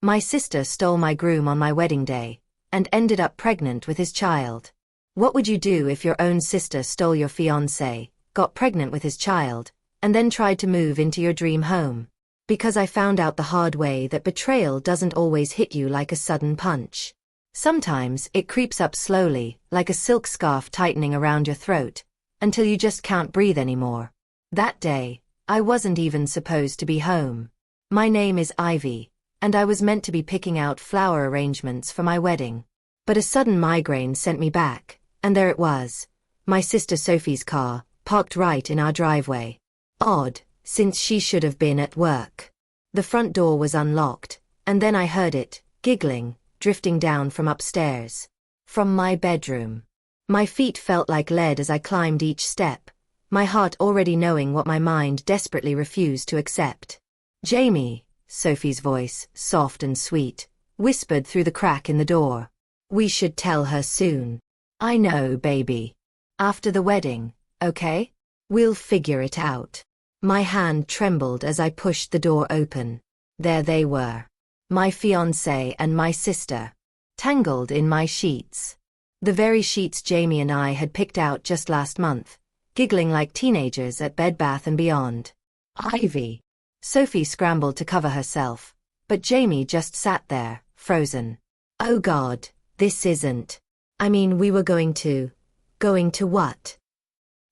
My sister stole my groom on my wedding day, and ended up pregnant with his child. What would you do if your own sister stole your fiancé, got pregnant with his child, and then tried to move into your dream home? Because I found out the hard way that betrayal doesn't always hit you like a sudden punch. Sometimes it creeps up slowly, like a silk scarf tightening around your throat, until you just can't breathe anymore. That day, I wasn't even supposed to be home. My name is Ivy, and I was meant to be picking out flower arrangements for my wedding. But a sudden migraine sent me back, and there it was, my sister Sophie's car, parked right in our driveway. Odd, since she should have been at work. The front door was unlocked, and then I heard it, giggling, drifting down from upstairs. From my bedroom. My feet felt like lead as I climbed each step, my heart already knowing what my mind desperately refused to accept. Jamie, Sophie's voice, soft and sweet, whispered through the crack in the door. We should tell her soon. I know, baby. After the wedding, okay? We'll figure it out. My hand trembled as I pushed the door open. There they were. My fiancé and my sister. Tangled in my sheets. The very sheets Jamie and I had picked out just last month, giggling like teenagers at Bed Bath & Beyond. Ivy. Sophie scrambled to cover herself, but Jamie just sat there, frozen. Oh God, this isn't. I mean, we were going to what?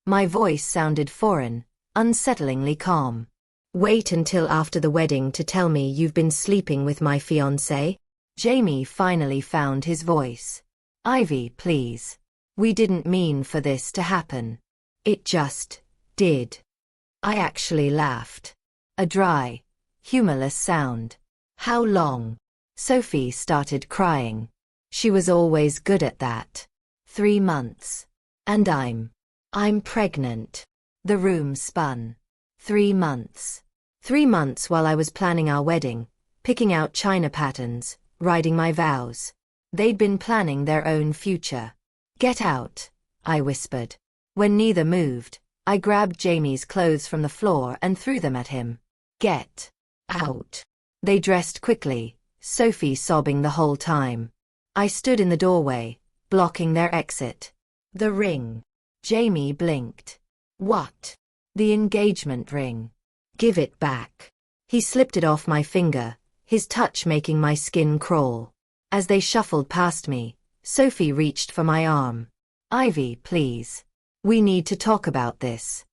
My voice sounded foreign, unsettlingly calm. Wait until after the wedding to tell me you've been sleeping with my fiancé? Jamie finally found his voice. Ivy, please. We didn't mean for this to happen. It just did. I actually laughed. A dry, humorless sound. How long? Sophie started crying. She was always good at that. 3 months. And I'm pregnant. The room spun. 3 months. 3 months while I was planning our wedding, picking out china patterns, writing my vows. They'd been planning their own future. Get out, I whispered. When neither moved, I grabbed Jamie's clothes from the floor and threw them at him. Get out. They dressed quickly, Sophie sobbing the whole time. I stood in the doorway, blocking their exit. The ring. Jamie blinked. What? The engagement ring. Give it back. He slipped it off my finger, his touch making my skin crawl. As they shuffled past me, Sophie reached for my arm. Ivy, please. We need to talk about this.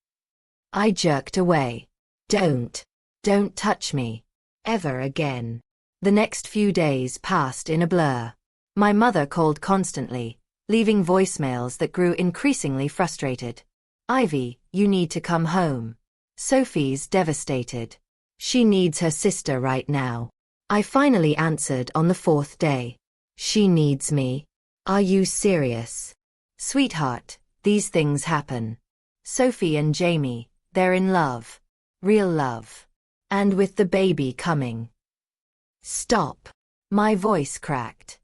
I jerked away. Don't touch me. Ever again. The next few days passed in a blur. My mother called constantly, leaving voicemails that grew increasingly frustrated. Ivy, you need to come home. Sophie's devastated. She needs her sister right now. I finally answered on the 4th day. She needs me. Are you serious? Sweetheart, these things happen. Sophie and Jamie, they're in love. Real love. And with the baby coming. Stop. My voice cracked.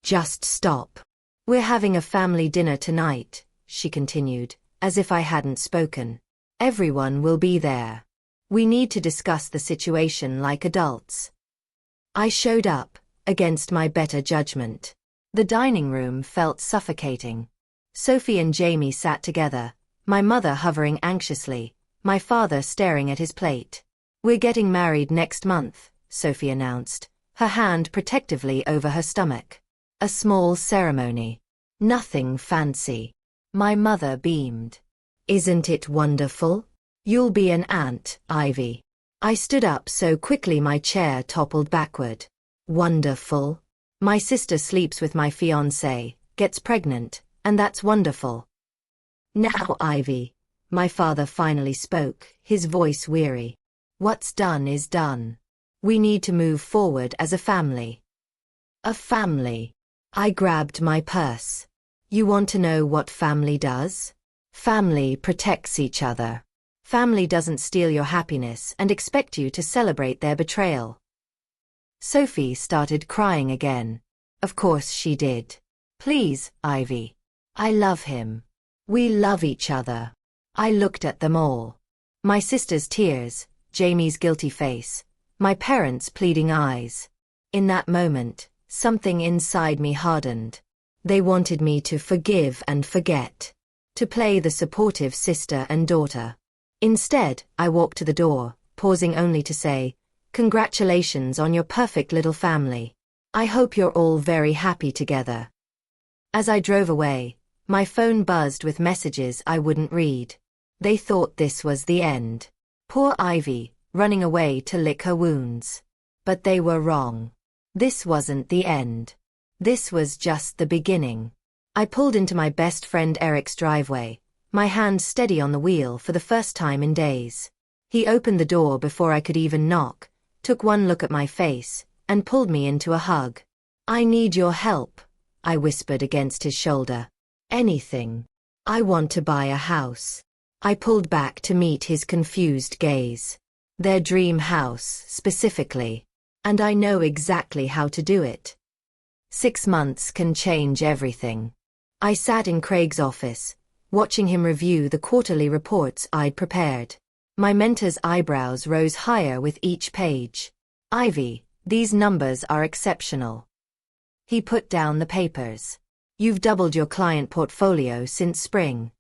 Just stop. We're having a family dinner tonight, she continued, as if I hadn't spoken. Everyone will be there. We need to discuss the situation like adults. I showed up, against my better judgment. The dining room felt suffocating. Sophie and Jamie sat together, my mother hovering anxiously, my father staring at his plate. We're getting married next month, Sophie announced, her hand protectively over her stomach. A small ceremony. Nothing fancy. My mother beamed. Isn't it wonderful? You'll be an aunt, Ivy. I stood up so quickly my chair toppled backward. Wonderful. My sister sleeps with my fiancé, gets pregnant, and that's wonderful. Now, Ivy. My father finally spoke, his voice weary. What's done is done. We need to move forward as a family. A family. I grabbed my purse. You want to know what family does? Family protects each other. Family doesn't steal your happiness and expect you to celebrate their betrayal. Sophie started crying again. Of course she did. Please, Ivy. I love him. We love each other. I looked at them all. My sister's tears, Jamie's guilty face, my parents' pleading eyes. In that moment, something inside me hardened. They wanted me to forgive and forget, to play the supportive sister and daughter. Instead, I walked to the door, pausing only to say, "Congratulations on your perfect little family. I hope you're all very happy together." As I drove away, my phone buzzed with messages I wouldn't read. They thought this was the end. Poor Ivy, running away to lick her wounds. But they were wrong. This wasn't the end. This was just the beginning. I pulled into my best friend Eric's driveway, my hand steady on the wheel for the first time in days. He opened the door before I could even knock, took one look at my face, and pulled me into a hug. "I need your help," I whispered against his shoulder. "Anything. I want to buy a house." I pulled back to meet his confused gaze. Their dream house, specifically. And I know exactly how to do it. 6 months can change everything. I sat in Craig's office, watching him review the quarterly reports I'd prepared. My mentor's eyebrows rose higher with each page. "Ivy, these numbers are exceptional." He put down the papers. "You've doubled your client portfolio since spring."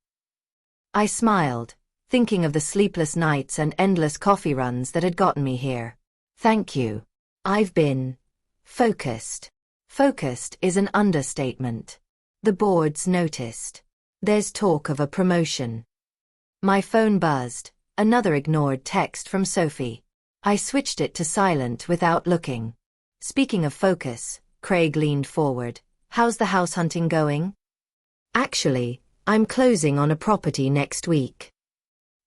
I smiled, thinking of the sleepless nights and endless coffee runs that had gotten me here. "Thank you. I've been focused." Focused is an understatement. The board's noticed. There's talk of a promotion. My phone buzzed, another ignored text from Sophie. I switched it to silent without looking. Speaking of focus, Craig leaned forward. "How's the house hunting going?" "Actually, I'm closing on a property next week."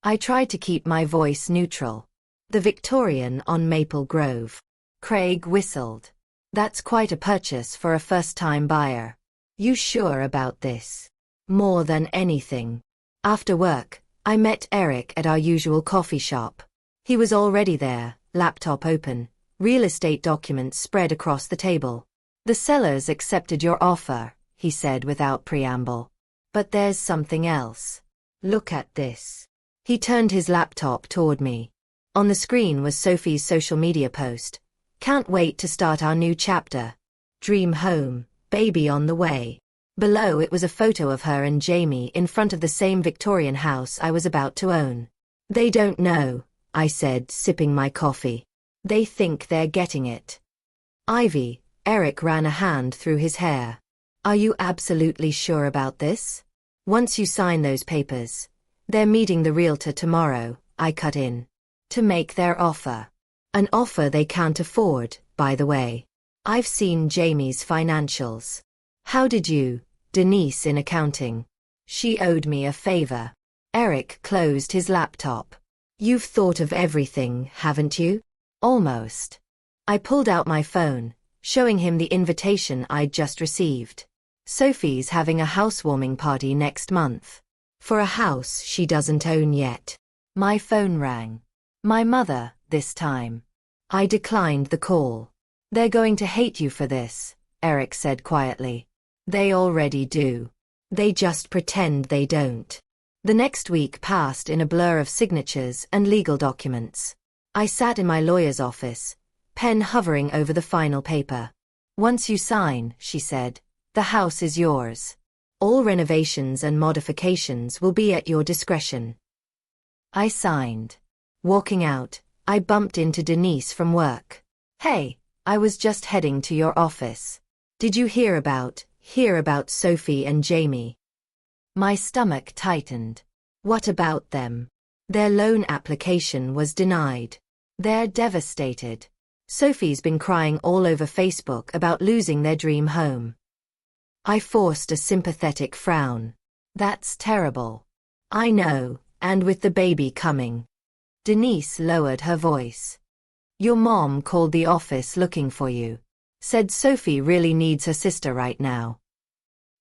I tried to keep my voice neutral. "The Victorian on Maple Grove." Craig whistled. "That's quite a purchase for a first-time buyer. You sure about this?" "More than anything." After work, I met Eric at our usual coffee shop. He was already there, laptop open, real estate documents spread across the table. "The sellers accepted your offer," he said without preamble. "But there's something else. Look at this." He turned his laptop toward me. On the screen was Sophie's social media post. "Can't wait to start our new chapter. Dream home, baby on the way." Below it was a photo of her and Jamie in front of the same Victorian house I was about to own. "They don't know," I said, sipping my coffee. "They think they're getting it." "Ivy," Eric ran a hand through his hair. "Are you absolutely sure about this? Once you sign those papers." "They're meeting the realtor tomorrow," I cut in. "To make their offer." "An offer they can't afford, by the way. I've seen Jamie's financials." "How did you?" "Denise in accounting. She owed me a favor." Eric closed his laptop. "You've thought of everything, haven't you?" "Almost." I pulled out my phone, showing him the invitation I'd just received. "Sophie's having a housewarming party next month. For a house she doesn't own yet." My phone rang. My mother, this time. I declined the call. "They're going to hate you for this," Eric said quietly. "They already do. They just pretend they don't." The next week passed in a blur of signatures and legal documents. I sat in my lawyer's office, pen hovering over the final paper. "Once you sign," she said, "the house is yours. All renovations and modifications will be at your discretion." I signed. Walking out, I bumped into Denise from work. "Hey, I was just heading to your office. Did you hear about Sophie and Jamie?" My stomach tightened. "What about them?" "Their loan application was denied. They're devastated. Sophie's been crying all over Facebook about losing their dream home." I forced a sympathetic frown. "That's terrible." "I know, and with the baby coming." Denise lowered her voice. "Your mom called the office looking for you. Said Sophie really needs her sister right now."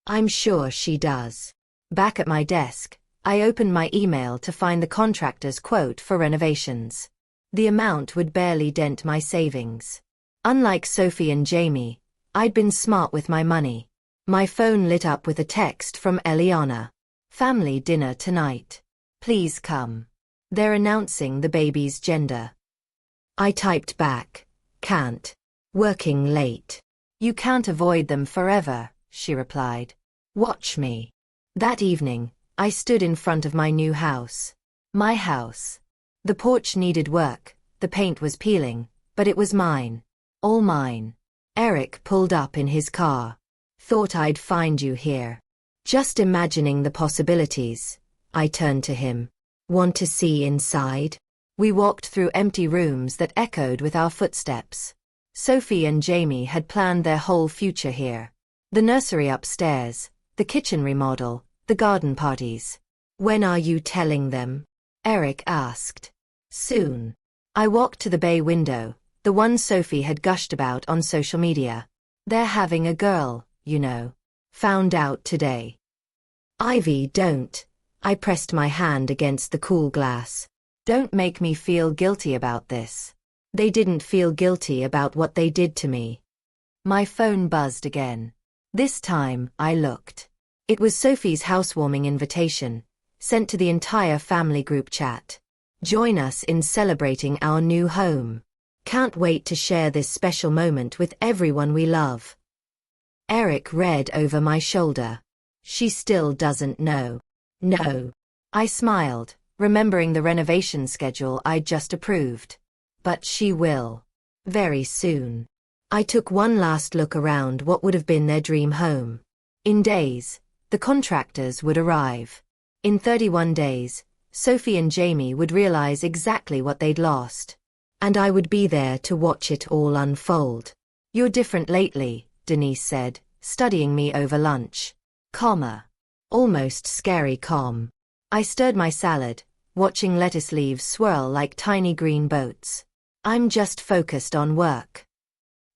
"I'm sure she does." Back at my desk, I opened my email to find the contractor's quote for renovations. The amount would barely dent my savings. Unlike Sophie and Jamie, I'd been smart with my money. My phone lit up with a text from Eliana. "Family dinner tonight. Please come. They're announcing the baby's gender." I typed back, "Can't." Working late. You can't avoid them forever, she replied. Watch me. That evening, I stood in front of my new house. My house. The porch needed work, the paint was peeling, but it was mine. All mine. Eric pulled up in his car. Thought I'd find you here. Just imagining the possibilities. I turned to him. Want to see inside? We walked through empty rooms that echoed with our footsteps. Sophie and Jamie had planned their whole future here. The nursery upstairs, the kitchen remodel, the garden parties. When are you telling them? Eric asked. Soon. I walked to the bay window, the one Sophie had gushed about on social media. They're having a girl, you know. Found out today. Ivy, don't. I pressed my hand against the cool glass. Don't make me feel guilty about this. They didn't feel guilty about what they did to me. My phone buzzed again. This time, I looked. It was Sophie's housewarming invitation, sent to the entire family group chat. Join us in celebrating our new home. Can't wait to share this special moment with everyone we love. Eric read over my shoulder. She still doesn't know. No. I smiled, remembering the renovation schedule I'd just approved. But she will. Very soon. I took one last look around what would have been their dream home. In days, the contractors would arrive. In 31 days, Sophie and Jamie would realize exactly what they'd lost. And I would be there to watch it all unfold. You're different lately, Denise said, studying me over lunch. Calmer. Almost scary calm. I stirred my salad, watching lettuce leaves swirl like tiny green boats. I'm just focused on work.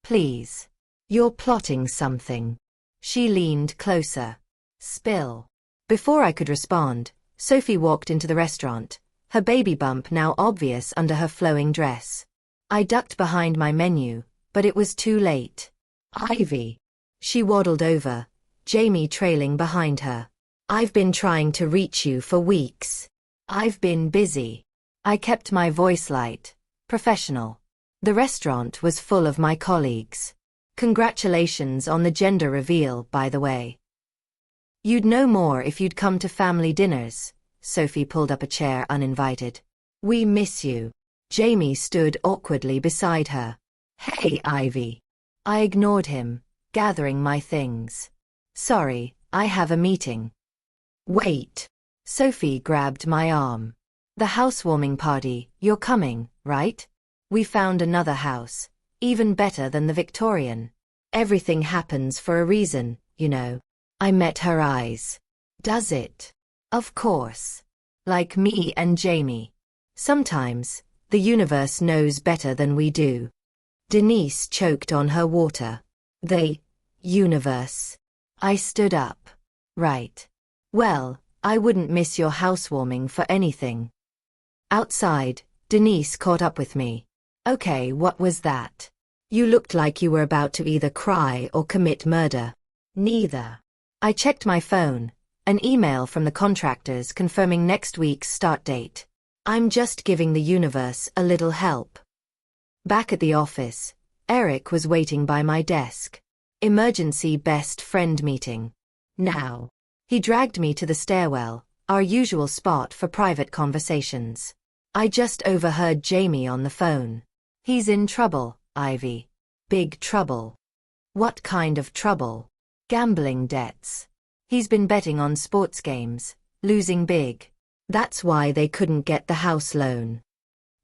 Please. You're plotting something. She leaned closer. Spill. Before I could respond, Sophie walked into the restaurant, her baby bump now obvious under her flowing dress. I ducked behind my menu, but it was too late. Ivy. She waddled over, Jamie trailing behind her. I've been trying to reach you for weeks. I've been busy. I kept my voice light. Professional. The restaurant was full of my colleagues. Congratulations on the gender reveal, by the way. You'd know more if you'd come to family dinners. Sophie pulled up a chair uninvited. We miss you. Jamie stood awkwardly beside her. Hey, Ivy. I ignored him, gathering my things. Sorry, I have a meeting. Wait. Sophie grabbed my arm. The housewarming party, you're coming, right? We found another house, even better than the Victorian. Everything happens for a reason, you know. I met her eyes. Does it? Of course. Like me and Jamie. Sometimes, the universe knows better than we do. Denise choked on her water. The universe. I stood up. Right. Well, I wouldn't miss your housewarming for anything. Outside, Denise caught up with me. Okay, what was that? You looked like you were about to either cry or commit murder. Neither. I checked my phone, an email from the contractors confirming next week's start date. I'm just giving the universe a little help. Back at the office, Eric was waiting by my desk. Emergency best friend meeting. Now. He dragged me to the stairwell, our usual spot for private conversations. I just overheard Jamie on the phone. He's in trouble, Ivy. Big trouble. What kind of trouble? Gambling debts. He's been betting on sports games, losing big. That's why they couldn't get the house loan.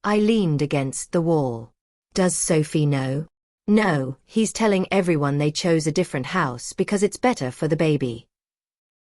I leaned against the wall. Does Sophie know? No, he's telling everyone they chose a different house because it's better for the baby.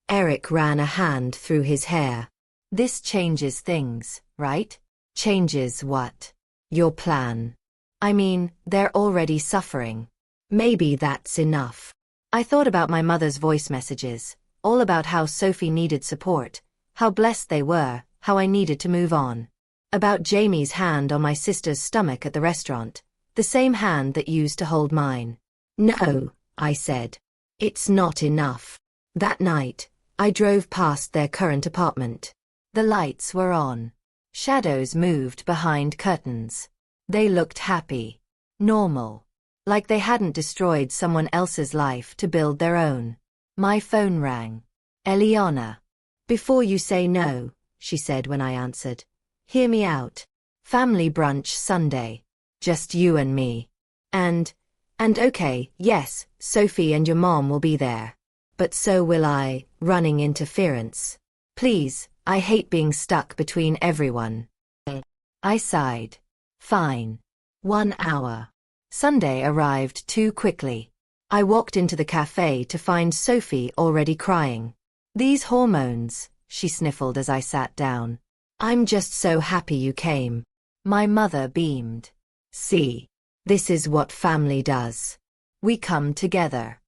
Eric ran a hand through his hair. This changes things, right? Changes what? Your plan. I mean, they're already suffering. Maybe that's enough. I thought about my mother's voice messages, all about how Sophie needed support, how blessed they were, how I needed to move on. About Jamie's hand on my sister's stomach at the restaurant, the same hand that used to hold mine. No, I said. It's not enough. That night, I drove past their current apartment. The lights were on. Shadows moved behind curtains. They looked happy. Normal. Like they hadn't destroyed someone else's life to build their own. My phone rang. Eliana. Before you say no, she said when I answered. Hear me out. Family brunch Sunday. Just you and me. And okay, yes, Sophie and your mom will be there. But so will I, running interference. Please, I hate being stuck between everyone. I sighed. Fine. 1 hour. Sunday arrived too quickly. I walked into the cafe to find Sophie already crying. These hormones, she sniffled as I sat down. I'm just so happy you came. My mother beamed. See. This is what family does. We come together.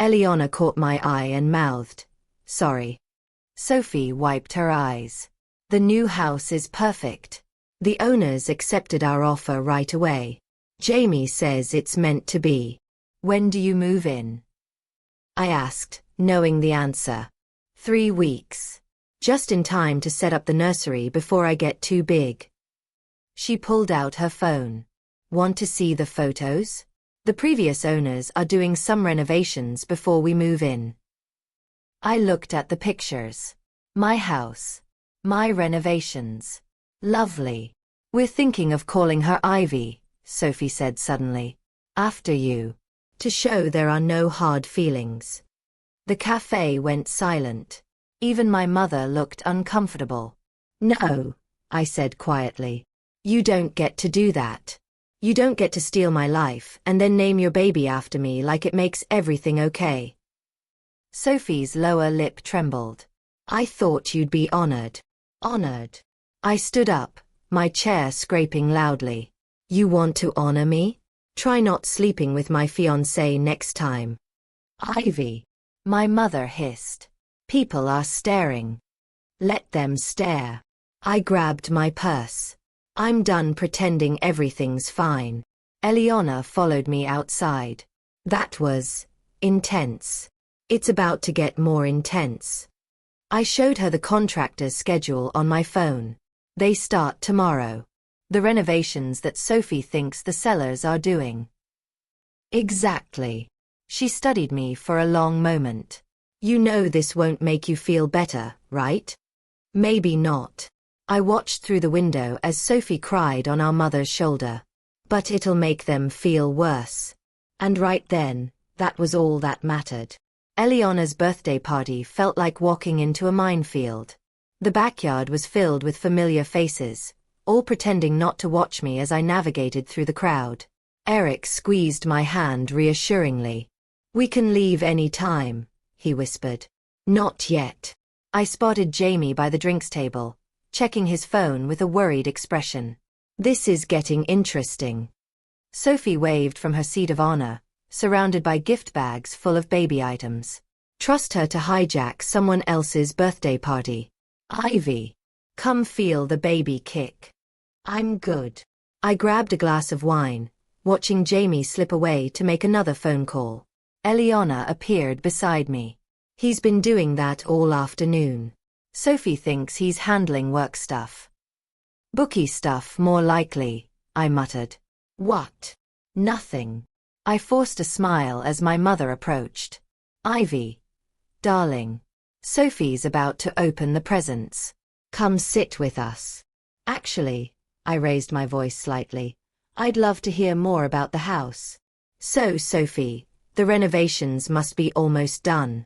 Eliana caught my eye and mouthed, sorry. Sophie wiped her eyes. The new house is perfect. The owners accepted our offer right away. Jamie says it's meant to be. When do you move in? I asked, knowing the answer. 3 weeks. Just in time to set up the nursery before I get too big. She pulled out her phone. Want to see the photos? The previous owners are doing some renovations before we move in. I looked at the pictures. My house. My renovations. Lovely. We're thinking of calling her Ivy, Sophie said suddenly. After you. To show there are no hard feelings. The cafe went silent. Even my mother looked uncomfortable. No, I said quietly. You don't get to do that. You don't get to steal my life and then name your baby after me like it makes everything okay. Sophie's lower lip trembled. I thought you'd be honored. Honored. I stood up, my chair scraping loudly. You want to honor me? Try not sleeping with my fiancé next time. Ivy. My mother hissed. People are staring. Let them stare. I grabbed my purse. I'm done pretending everything's fine. Eliana followed me outside. That was intense. It's about to get more intense. I showed her the contractor's schedule on my phone. They start tomorrow. The renovations that Sophie thinks the sellers are doing. Exactly. She studied me for a long moment. You know this won't make you feel better, right? Maybe not. I watched through the window as Sophie cried on our mother's shoulder. But it'll make them feel worse. And right then, that was all that mattered. Eliana's birthday party felt like walking into a minefield. The backyard was filled with familiar faces, all pretending not to watch me as I navigated through the crowd. Eric squeezed my hand reassuringly. We can leave any time, he whispered. Not yet. I spotted Jamie by the drinks table, checking his phone with a worried expression. This is getting interesting. Sophie waved from her seat of honor, surrounded by gift bags full of baby items. Trust her to hijack someone else's birthday party. Ivy. Come feel the baby kick. I'm good. I grabbed a glass of wine, watching Jamie slip away to make another phone call. Eliana appeared beside me. He's been doing that all afternoon. Sophie thinks he's handling work stuff. Bookie stuff more likely, I muttered. What? Nothing. I forced a smile as my mother approached. Ivy. Darling. Sophie's about to open the presents. Come sit with us. Actually, I raised my voice slightly. I'd love to hear more about the house. So, Sophie, the renovations must be almost done.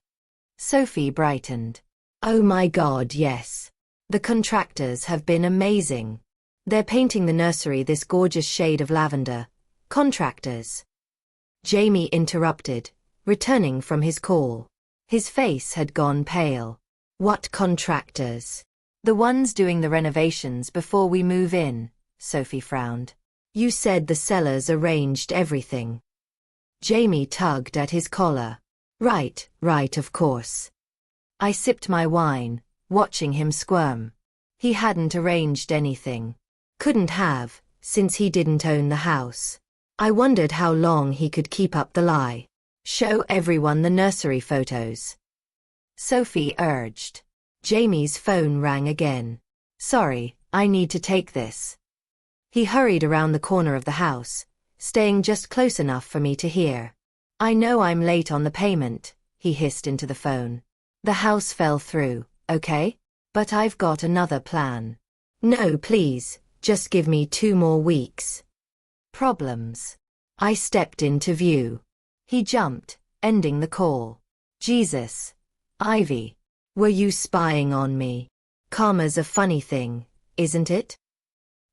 Sophie brightened. Oh my God, yes. The contractors have been amazing. They're painting the nursery this gorgeous shade of lavender. Contractors. Jamie interrupted, returning from his call. His face had gone pale. What contractors? The ones doing the renovations before we move in, Sophie frowned. You said the sellers arranged everything. Jamie tugged at his collar. Right, of course. I sipped my wine, watching him squirm. He hadn't arranged anything. Couldn't have, since he didn't own the house. I wondered how long he could keep up the lie. Show everyone the nursery photos. Sophie urged. Jamie's phone rang again. Sorry, I need to take this. He hurried around the corner of the house, staying just close enough for me to hear. I know I'm late on the payment, he hissed into the phone. The house fell through, okay? But I've got another plan. No, please, just give me 2 more weeks. Problems. I stepped into view. He jumped, ending the call. Jesus. Ivy. Were you spying on me? Karma's a funny thing, isn't it?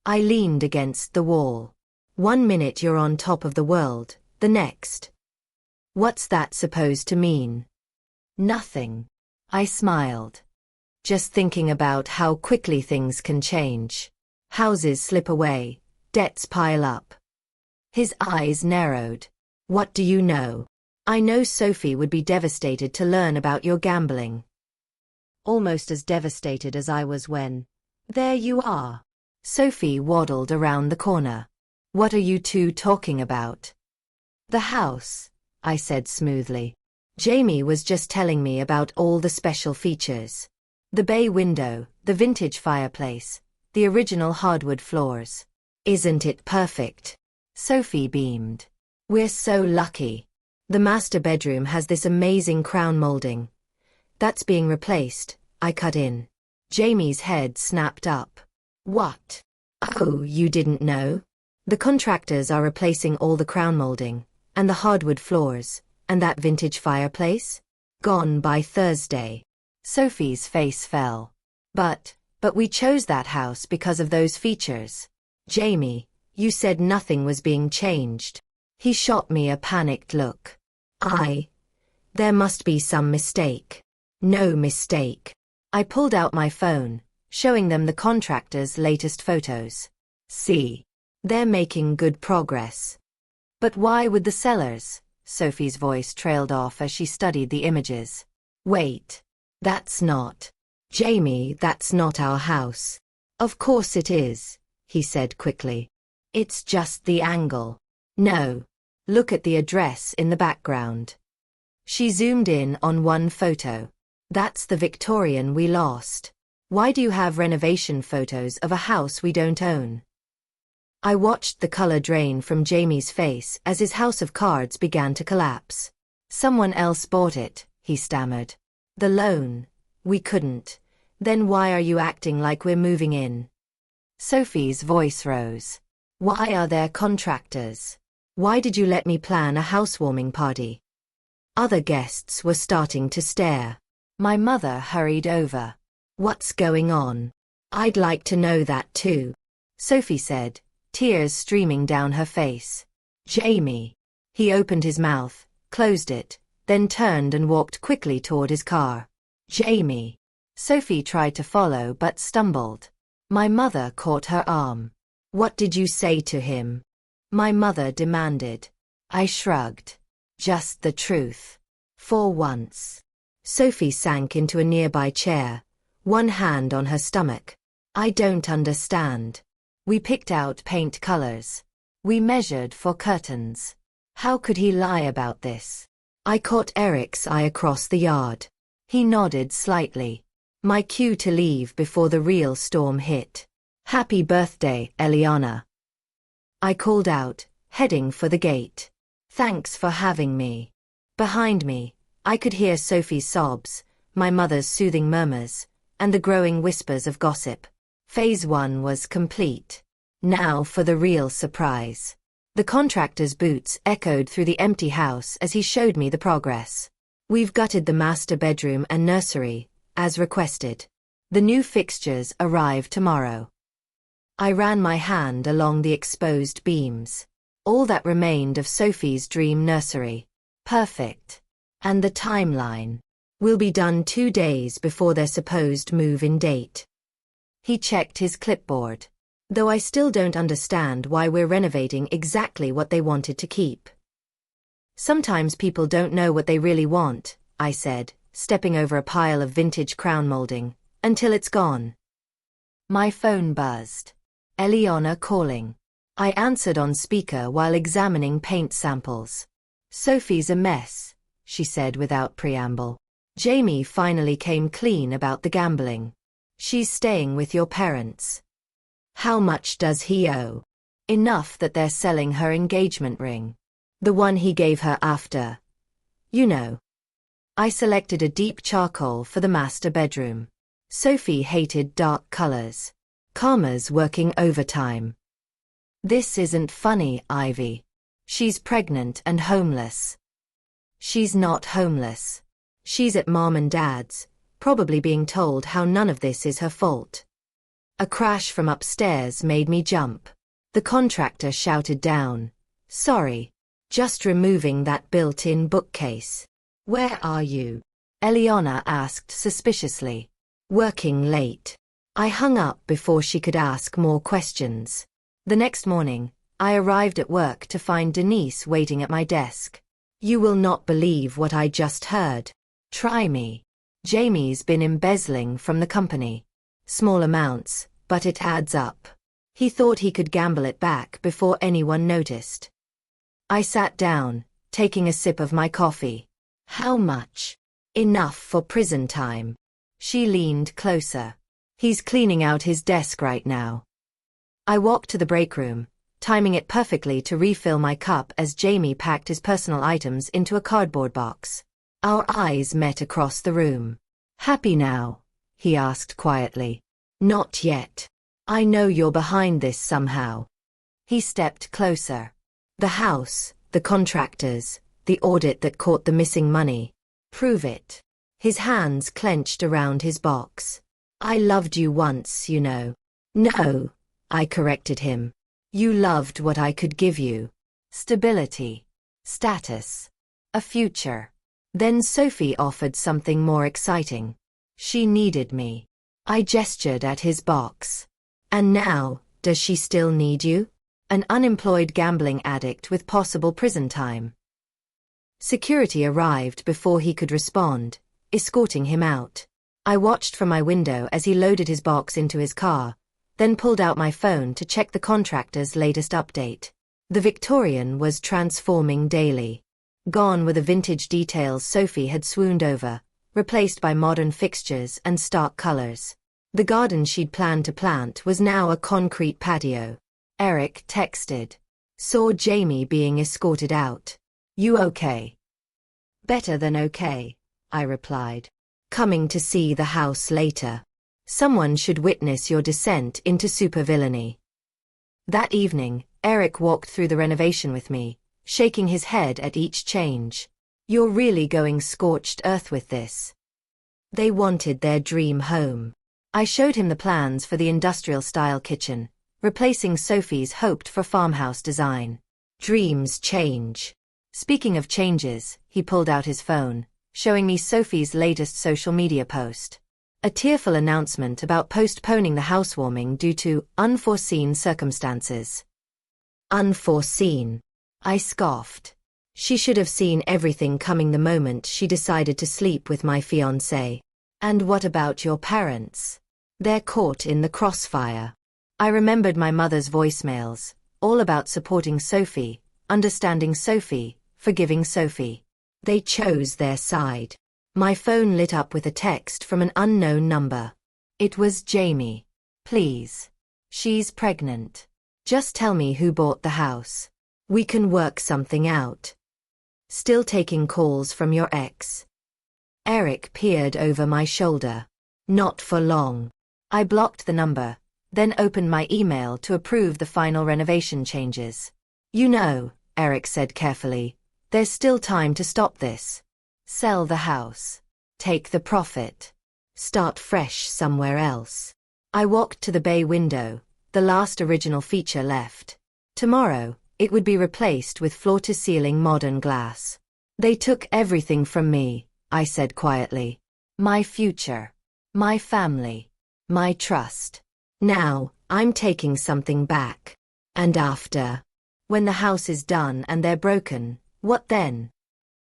I leaned against the wall. 1 minute you're on top of the world, the next. What's that supposed to mean? Nothing. I smiled. Just thinking about how quickly things can change. Houses slip away, debts pile up. His eyes narrowed. What do you know? I know Sophie would be devastated to learn about your gambling. Almost as devastated as I was when. There you are. Sophie waddled around the corner. What are you two talking about? The house, I said smoothly. Jamie was just telling me about all the special features. The bay window, the vintage fireplace, the original hardwood floors. Isn't it perfect? Sophie beamed. We're so lucky. The master bedroom has this amazing crown molding. That's being replaced, I cut in. Jamie's head snapped up. What? Oh, you didn't know? The contractors are replacing all the crown molding, and the hardwood floors, and that vintage fireplace? Gone by Thursday. Sophie's face fell. But we chose that house because of those features. Jamie, you said nothing was being changed. He shot me a panicked look. There must be some mistake. No mistake. I pulled out my phone, showing them the contractor's latest photos. See. They're making good progress. But why would the sellers? Sophie's voice trailed off as she studied the images. Wait. That's not. Jamie, that's not our house. Of course it is, he said quickly. It's just the angle. No. Look at the address in the background. She zoomed in on one photo. That's the Victorian we lost. Why do you have renovation photos of a house we don't own? I watched the color drain from Jamie's face as his house of cards began to collapse. Someone else bought it, he stammered. The loan. We couldn't. Then why are you acting like we're moving in? Sophie's voice rose. Why are there contractors? Why did you let me plan a housewarming party? Other guests were starting to stare. My mother hurried over. What's going on? I'd like to know that too, Sophie said, tears streaming down her face. Jamie. He opened his mouth, closed it, then turned and walked quickly toward his car. Jamie. Sophie tried to follow but stumbled. My mother caught her arm. What did you say to him? My mother demanded. I shrugged. Just the truth. For once. Sophie sank into a nearby chair, one hand on her stomach. I don't understand. We picked out paint colors. We measured for curtains. How could he lie about this? I caught Eric's eye across the yard. He nodded slightly. My cue to leave before the real storm hit. Happy birthday, Eliana. I called out, heading for the gate. Thanks for having me. Behind me, I could hear Sophie's sobs, my mother's soothing murmurs, and the growing whispers of gossip. Phase 1 was complete. Now for the real surprise. The contractor's boots echoed through the empty house as he showed me the progress. We've gutted the master bedroom and nursery, as requested. The new fixtures arrive tomorrow. I ran my hand along the exposed beams. All that remained of Sophie's dream nursery. Perfect. And the timeline. Will be done 2 days before their supposed move-in date. He checked his clipboard. Though I still don't understand why we're renovating exactly what they wanted to keep. Sometimes people don't know what they really want, I said, stepping over a pile of vintage crown molding, until it's gone. My phone buzzed. Eliana calling. I answered on speaker while examining paint samples. Sophie's a mess, she said without preamble. Jamie finally came clean about the gambling. She's staying with your parents. How much does he owe? Enough that they're selling her engagement ring. The one he gave her after. You know. I selected a deep charcoal for the master bedroom. Sophie hated dark colors. Karma's working overtime. This isn't funny, Ivy. She's pregnant and homeless. She's not homeless. She's at Mom and Dad's, probably being told how none of this is her fault. A crash from upstairs made me jump. The contractor shouted down. Sorry. Just removing that built-in bookcase. Where are you? Eliana asked suspiciously. Working late. I hung up before she could ask more questions. The next morning, I arrived at work to find Denise waiting at my desk. You will not believe what I just heard. Try me. Jamie's been embezzling from the company. Small amounts, but it adds up. He thought he could gamble it back before anyone noticed. I sat down, taking a sip of my coffee. How much? Enough for prison time. She leaned closer. He's cleaning out his desk right now. I walked to the break room, timing it perfectly to refill my cup as Jamie packed his personal items into a cardboard box. Our eyes met across the room. Happy now? He asked quietly. Not yet. I know you're behind this somehow. He stepped closer. The house, the contractors, the audit that caught the missing money. Prove it. His hands clenched around his box. I loved you once, you know. No, I corrected him. You loved what I could give you. Stability. Status. A future. Then Sophie offered something more exciting. She needed me. I gestured at his box. And now, does she still need you? An unemployed gambling addict with possible prison time. Security arrived before he could respond, escorting him out. I watched from my window as he loaded his box into his car, then pulled out my phone to check the contractor's latest update. The Victorian was transforming daily. Gone were the vintage details Sophie had swooned over, replaced by modern fixtures and stark colors. The garden she'd planned to plant was now a concrete patio. Eric texted. Saw Jamie being escorted out. You okay? Better than okay, I replied. Coming to see the house later. Someone should witness your descent into supervillainy. That evening, Eric walked through the renovation with me, shaking his head at each change. You're really going scorched earth with this. They wanted their dream home. I showed him the plans for the industrial-style kitchen, replacing Sophie's hoped-for farmhouse design. Dreams change. Speaking of changes, he pulled out his phone, showing me Sophie's latest social media post. A tearful announcement about postponing the housewarming due to unforeseen circumstances. Unforeseen. I scoffed. She should have seen everything coming the moment she decided to sleep with my fiancé. And what about your parents? They're caught in the crossfire. I remembered my mother's voicemails, all about supporting Sophie, understanding Sophie, forgiving Sophie. They chose their side. My phone lit up with a text from an unknown number. It was Jamie. Please. She's pregnant. Just tell me who bought the house. We can work something out. Still taking calls from your ex? Eric peered over my shoulder. Not for long. I blocked the number, then opened my email to approve the final renovation changes. You know, Eric said carefully, there's still time to stop this. Sell the house. Take the profit. Start fresh somewhere else. I walked to the bay window, the last original feature left. Tomorrow, it would be replaced with floor-to-ceiling modern glass. They took everything from me, I said quietly. My future. My family. My trust. Now, I'm taking something back. And after? When the house is done and they're broken, what then?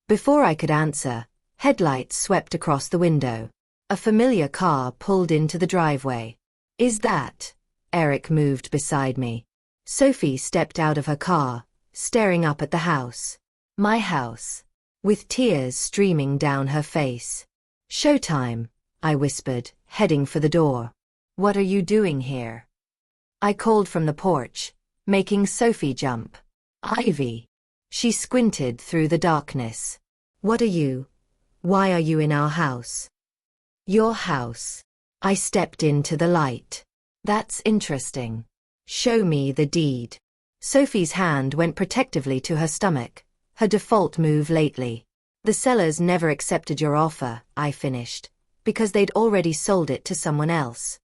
Before I could answer, headlights swept across the window. A familiar car pulled into the driveway. Is that? Eric moved beside me. Sophie stepped out of her car, staring up at the house. My house. With tears streaming down her face. Showtime, I whispered, heading for the door. What are you doing here? I called from the porch. making Sophie jump. Ivy. She squinted through the darkness. What are you? Why are you in our house? Your house. I stepped into the light. That's interesting. Show me the deed. Sophie's hand went protectively to her stomach, her default move lately. The sellers never accepted your offer, I finished, because they'd already sold it to someone else.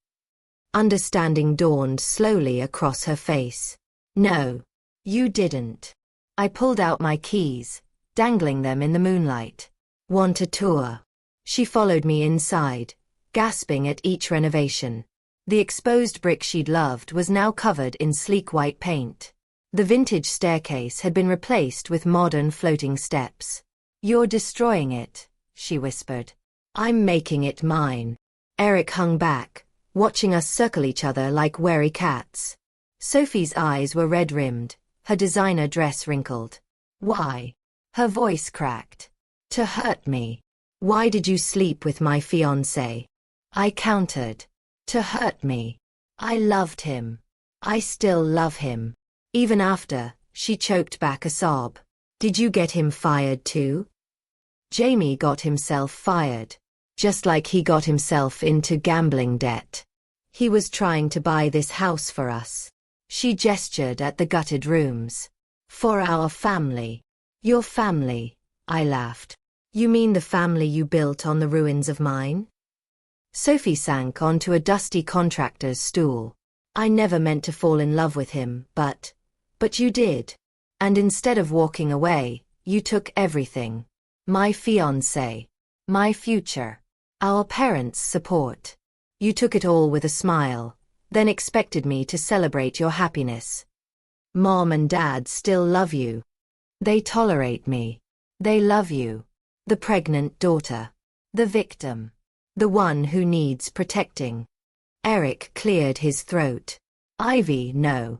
Understanding dawned slowly across her face. No, you didn't. I pulled out my keys, dangling them in the moonlight. Want a tour? She followed me inside, gasping at each renovation. The exposed brick she'd loved was now covered in sleek white paint. The vintage staircase had been replaced with modern floating steps. You're destroying it, she whispered. I'm making it mine. Eric hung back, watching us circle each other like wary cats. Sophie's eyes were red-rimmed, her designer dress wrinkled. Why? Her voice cracked. To hurt me. Why did you sleep with my fiancé? I countered. To hurt me. I loved him. I still love him. Even after, she choked back a sob. Did you get him fired too? Jamie got himself fired. Just like he got himself into gambling debt. He was trying to buy this house for us. She gestured at the gutted rooms. For our family. Your family, I laughed. You mean the family you built on the ruins of mine? Sophie sank onto a dusty contractor's stool. I never meant to fall in love with him, but you did. And instead of walking away, you took everything. My fiancé. My future. Our parents' support. You took it all with a smile, then expected me to celebrate your happiness. Mom and Dad still love you. They tolerate me. They love you. The pregnant daughter. The victim. The one who needs protecting. Eric cleared his throat. Ivy, no.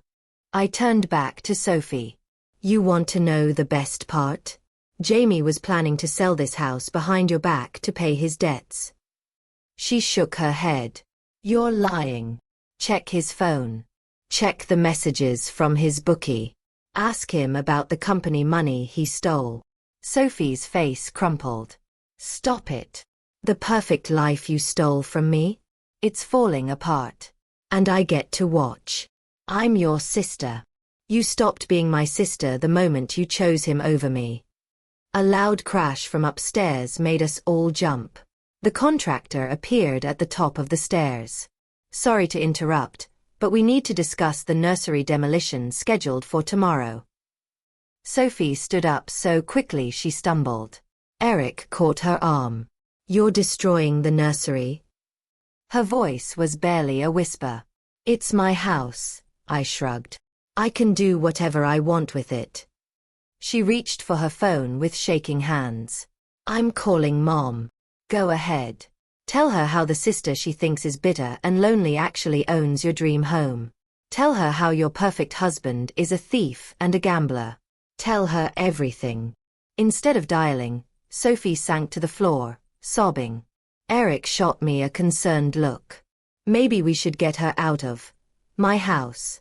I turned back to Sophie. You want to know the best part? Jamie was planning to sell this house behind your back to pay his debts. She shook her head. You're lying. Check his phone. Check the messages from his bookie. Ask him about the company money he stole. Sophie's face crumpled. Stop it. The perfect life you stole from me? It's falling apart. And I get to watch. I'm your sister. You stopped being my sister the moment you chose him over me. A loud crash from upstairs made us all jump. The contractor appeared at the top of the stairs. Sorry to interrupt, but we need to discuss the nursery demolition scheduled for tomorrow. Sophie stood up so quickly she stumbled. Eric caught her arm. You're destroying the nursery? Her voice was barely a whisper. It's my house, I shrugged. I can do whatever I want with it. She reached for her phone with shaking hands. I'm calling Mom. Go ahead. Tell her how the sister she thinks is bitter and lonely actually owns your dream home. Tell her how your perfect husband is a thief and a gambler. Tell her everything. Instead of dialing, Sophie sank to the floor, sobbing. Eric shot me a concerned look. Maybe we should get her out of my house.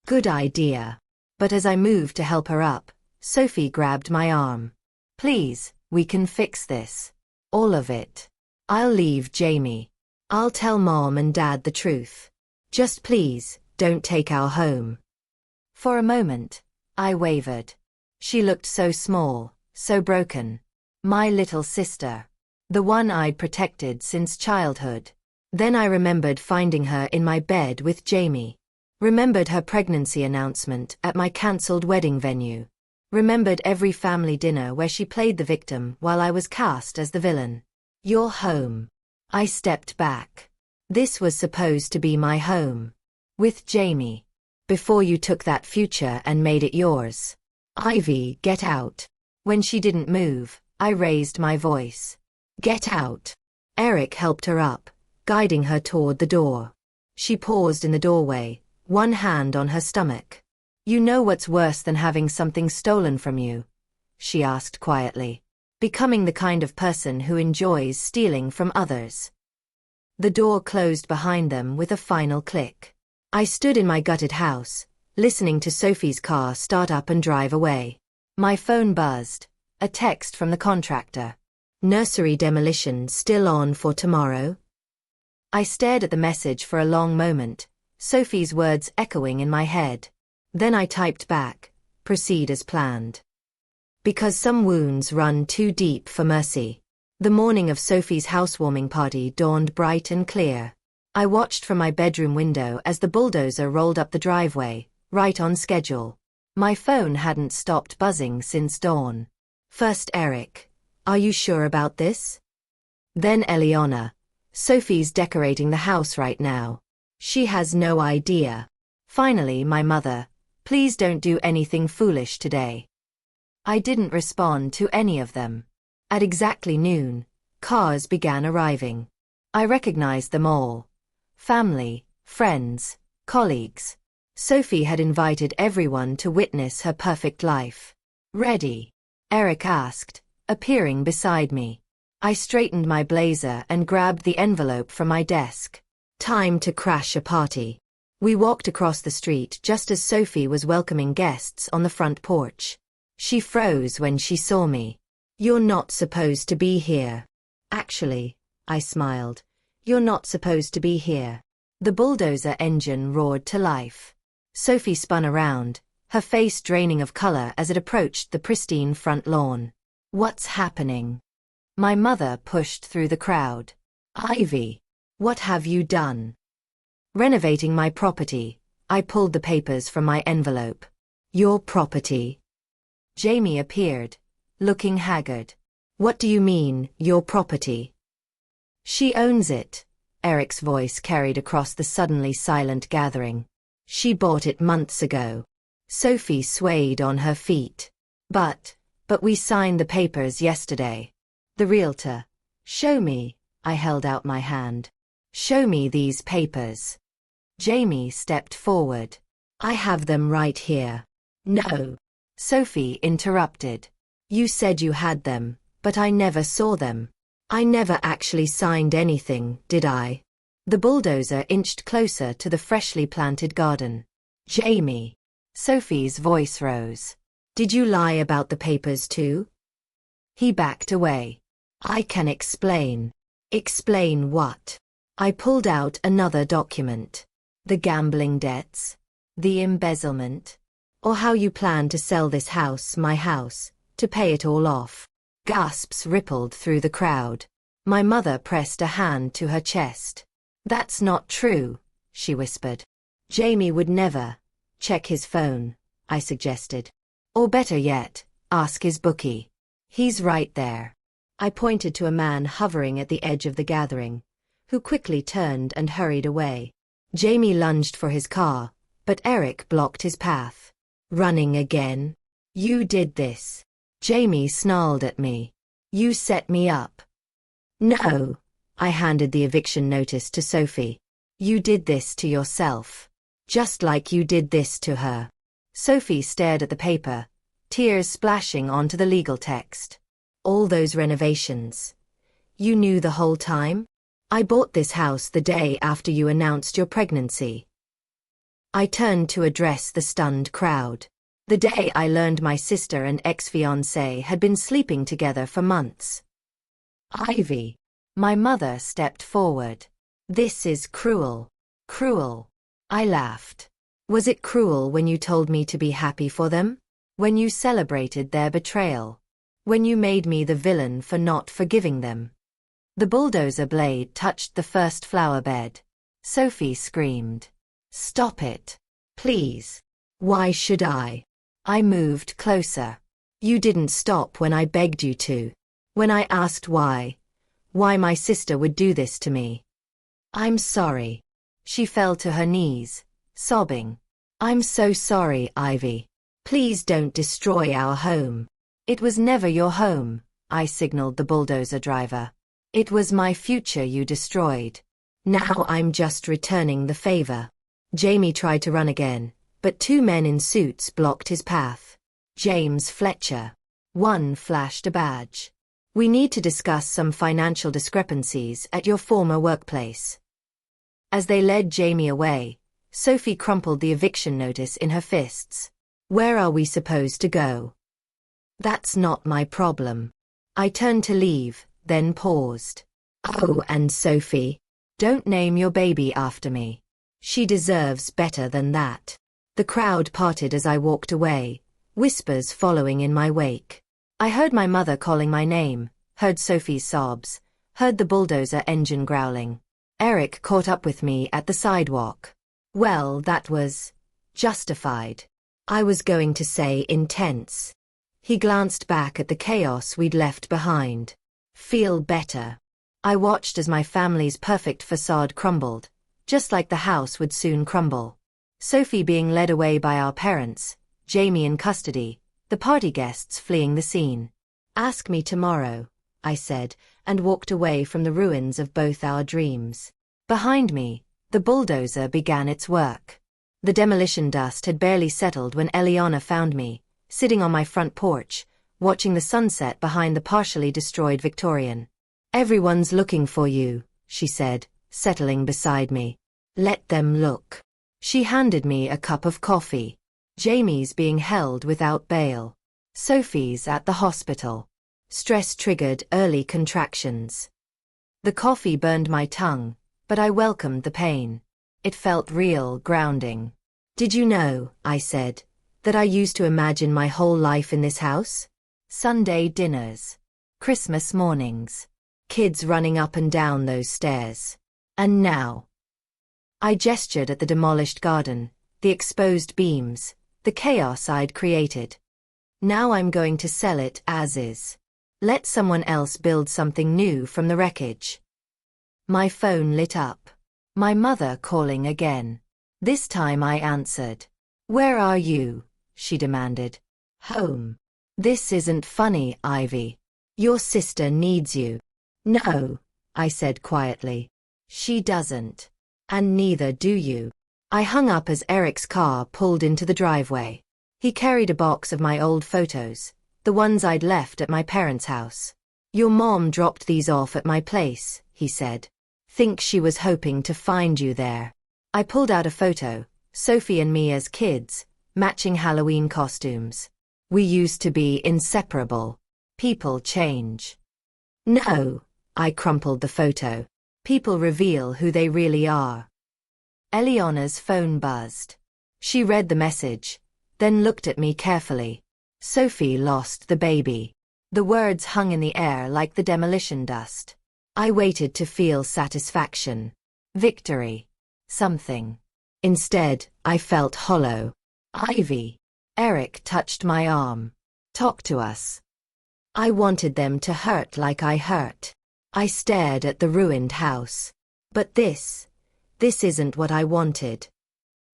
Good idea. But as I moved to help her up, Sophie grabbed my arm. Please, we can fix this. All of it. I'll leave Jamie. I'll tell Mom and Dad the truth. Just please, don't take our home. For a moment, I wavered. She looked so small, so broken. My little sister. The one I'd protected since childhood. Then I remembered finding her in my bed with Jamie. Remembered her pregnancy announcement at my cancelled wedding venue. Remembered every family dinner where she played the victim while I was cast as the villain. Your home. I stepped back. This was supposed to be my home. With Jamie. Before you took that future and made it yours. Ivy, get out. When she didn't move, I raised my voice. Get out. Eric helped her up, guiding her toward the door. She paused in the doorway, one hand on her stomach. You know what's worse than having something stolen from you? She asked quietly. Becoming the kind of person who enjoys stealing from others. The door closed behind them with a final click. I stood in my gutted house, listening to Sophie's car start up and drive away. My phone buzzed. A text from the contractor. Nursery demolition still on for tomorrow? I stared at the message for a long moment, Sophie's words echoing in my head. Then I typed back, proceed as planned. Because some wounds run too deep for mercy. The morning of Sophie's housewarming party dawned bright and clear. I watched from my bedroom window as the bulldozer rolled up the driveway, right on schedule. My phone hadn't stopped buzzing since dawn. First Eric, are you sure about this? Then Eliana, Sophie's decorating the house right now. She has no idea. Finally my mother, please don't do anything foolish today. I didn't respond to any of them. At exactly noon, cars began arriving. I recognized them all. Family, friends, colleagues. Sophie had invited everyone to witness her perfect life. Ready? Eric asked, appearing beside me. I straightened my blazer and grabbed the envelope from my desk. Time to crash a party. We walked across the street just as Sophie was welcoming guests on the front porch. She froze when she saw me. You're not supposed to be here. Actually, I smiled. You're not supposed to be here. The bulldozer engine roared to life. Sophie spun around, her face draining of color as it approached the pristine front lawn. What's happening? My mother pushed through the crowd. Ivy, what have you done? Renovating my property. I pulled the papers from my envelope. Your property? Jamie appeared, looking haggard. What do you mean, your property? She owns it, Eric's voice carried across the suddenly silent gathering. She bought it months ago. Sophie swayed on her feet. But we signed the papers yesterday. The realtor. Show me, I held out my hand. Show me these papers. Jamie stepped forward. I have them right here. No. Sophie interrupted. You said you had them, but I never saw them. I never actually signed anything, did I? The bulldozer inched closer to the freshly planted garden. Jamie. Sophie's voice rose. Did you lie about the papers too? He backed away. I can explain. Explain what? I pulled out another document. The gambling debts? The embezzlement? Or how you plan to sell this house, my house, to pay it all off? Gasps rippled through the crowd. My mother pressed a hand to her chest. That's not true, she whispered. Jamie would never. Check his phone, I suggested. Or better yet, ask his bookie. He's right there. I pointed to a man hovering at the edge of the gathering, who quickly turned and hurried away. Jamie lunged for his car, but Eric blocked his path. Running again? You did this. Jamie snarled at me. You set me up. No. I handed the eviction notice to Sophie. You did this to yourself. Just like you did this to her. Sophie stared at the paper, tears splashing onto the legal text. All those renovations. You knew the whole time? I bought this house the day after you announced your pregnancy. I turned to address the stunned crowd. The day I learned my sister and ex-fiancé had been sleeping together for months. Ivy. My mother stepped forward. This is cruel. Cruel. I laughed. Was it cruel when you told me to be happy for them? When you celebrated their betrayal? When you made me the villain for not forgiving them? The bulldozer blade touched the first flower bed. Sophie screamed. Stop it. Please. Why should I? I moved closer. You didn't stop when I begged you to. When I asked why my sister would do this to me. I'm sorry. She fell to her knees, sobbing. I'm so sorry, Ivy. Please don't destroy our home. It was never your home, I signaled the bulldozer driver. It was my future you destroyed. Now I'm just returning the favor. Jamie tried to run again, but two men in suits blocked his path. James Fletcher. One flashed a badge. We need to discuss some financial discrepancies at your former workplace. As they led Jamie away, Sophie crumpled the eviction notice in her fists. Where are we supposed to go? That's not my problem. I turned to leave, then paused. Oh, and Sophie, don't name your baby after me. She deserves better than that. The crowd parted as I walked away, whispers following in my wake. I heard my mother calling my name, heard Sophie's sobs, heard the bulldozer engine growling. Eric caught up with me at the sidewalk. Well, that was justified. I was going to say intense. He glanced back at the chaos we'd left behind. Feel better. I watched as my family's perfect facade crumbled, just like the house would soon crumble. Sophie being led away by our parents, Jamie in custody, the party guests fleeing the scene. Ask me tomorrow, I said, and walked away from the ruins of both our dreams. Behind me, the bulldozer began its work. The demolition dust had barely settled when Eliana found me, sitting on my front porch, watching the sunset behind the partially destroyed Victorian. Everyone's looking for you, she said, settling beside me. Let them look. She handed me a cup of coffee. Jamie's being held without bail. Sophie's at the hospital. Stress triggered early contractions. The coffee burned my tongue, but I welcomed the pain. It felt real, grounding. Did you know, I said, that I used to imagine my whole life in this house? Sunday dinners. Christmas mornings. Kids running up and down those stairs. And now. I gestured at the demolished garden, the exposed beams, the chaos I'd created. Now I'm going to sell it as is. Let someone else build something new from the wreckage. My phone lit up. My mother calling again. This time I answered. Where are you? She demanded. Home. This isn't funny, Ivy. Your sister needs you. No, I said quietly. She doesn't. And neither do you. I hung up as Eric's car pulled into the driveway. He carried a box of my old photos, the ones I'd left at my parents' house. Your mom dropped these off at my place, he said. Think she was hoping to find you there. I pulled out a photo, Sophie and me as kids, matching Halloween costumes. We used to be inseparable. People change. No, I crumpled the photo. People reveal who they really are. Eliana's phone buzzed. She read the message, then looked at me carefully. Sophie lost the baby. The words hung in the air like the demolition dust. I waited to feel satisfaction. Victory. Something. Instead, I felt hollow. Ivy. Eric touched my arm. Talk to us. I wanted them to hurt like I hurt. I stared at the ruined house. But this isn't what I wanted.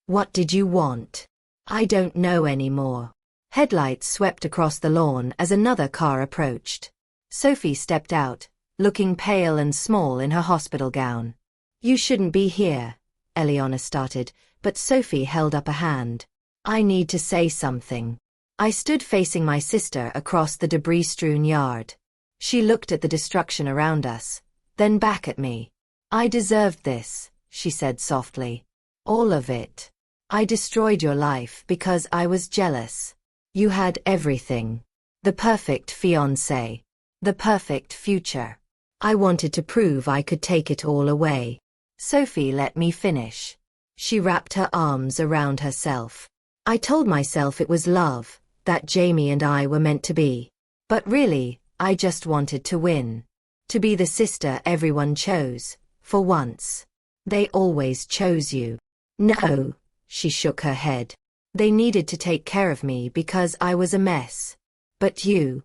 What did you want? I don't know anymore. Headlights swept across the lawn as another car approached. Sophie stepped out, looking pale and small in her hospital gown. You shouldn't be here, Eliana started, but Sophie held up a hand. I need to say something. I stood facing my sister across the debris-strewn yard. She looked at the destruction around us, then back at me. I deserved this, she said softly. All of it. I destroyed your life because I was jealous. You had everything. The perfect fiancé. The perfect future. I wanted to prove I could take it all away. Sophie let me finish. She wrapped her arms around herself. I told myself it was love, that Jamie and I were meant to be. But really, I just wanted to win. To be the sister everyone chose, for once. They always chose you. No, she shook her head. They needed to take care of me because I was a mess. But you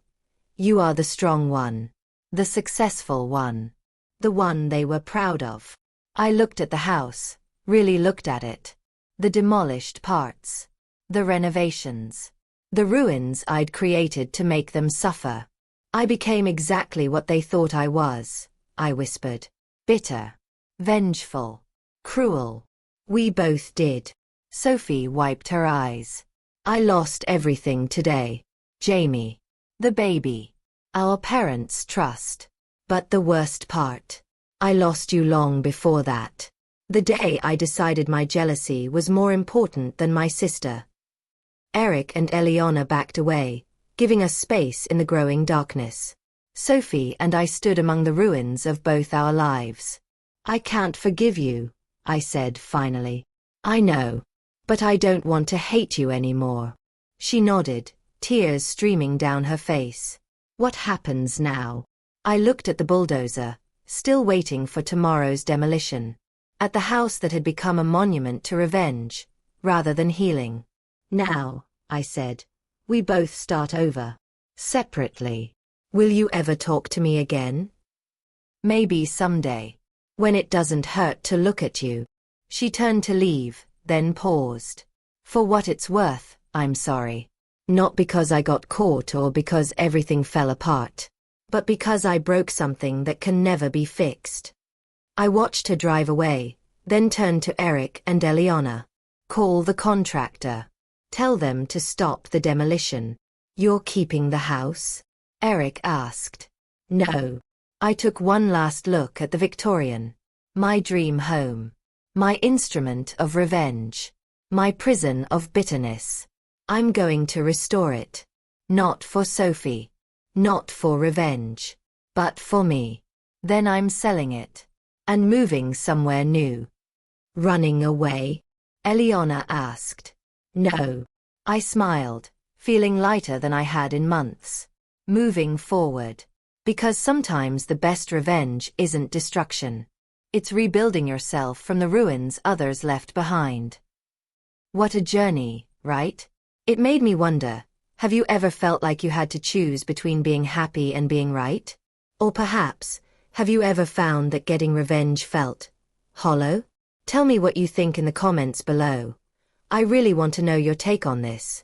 are the strong one. The successful one. The one they were proud of. I looked at the house, really looked at it. The demolished parts. The renovations. The ruins I'd created to make them suffer. I became exactly what they thought I was, I whispered. Bitter. Vengeful. Cruel. We both did. Sophie wiped her eyes. I lost everything today. Jamie. The baby. Our parents' trust. But the worst part. I lost you long before that. The day I decided my jealousy was more important than my sister. Eric and Eliana backed away, giving us space in the growing darkness. Sophie and I stood among the ruins of both our lives. I can't forgive you, I said finally. I know. But I don't want to hate you anymore. She nodded, tears streaming down her face. What happens now? I looked at the bulldozer, still waiting for tomorrow's demolition. At the house that had become a monument to revenge, rather than healing. Now, I said, we both start over. Separately. Will you ever talk to me again? Maybe someday. When it doesn't hurt to look at you. She turned to leave, then paused. For what it's worth, I'm sorry. Not because I got caught or because everything fell apart. But because I broke something that can never be fixed. I watched her drive away, then turned to Eric and Eliana. Call the contractor. Tell them to stop the demolition. You're keeping the house? Eric asked. No. I took one last look at the Victorian. My dream home. My instrument of revenge. My prison of bitterness. I'm going to restore it. Not for Sophie. Not for revenge. But for me. Then I'm selling it. And moving somewhere new. Running away? Eliana asked. No. I smiled, feeling lighter than I had in months. Moving forward. Because sometimes the best revenge isn't destruction. It's rebuilding yourself from the ruins others left behind. What a journey, right? It made me wonder, have you ever felt like you had to choose between being happy and being right? Or perhaps, have you ever found that getting revenge felt hollow? Tell me what you think in the comments below. I really want to know your take on this.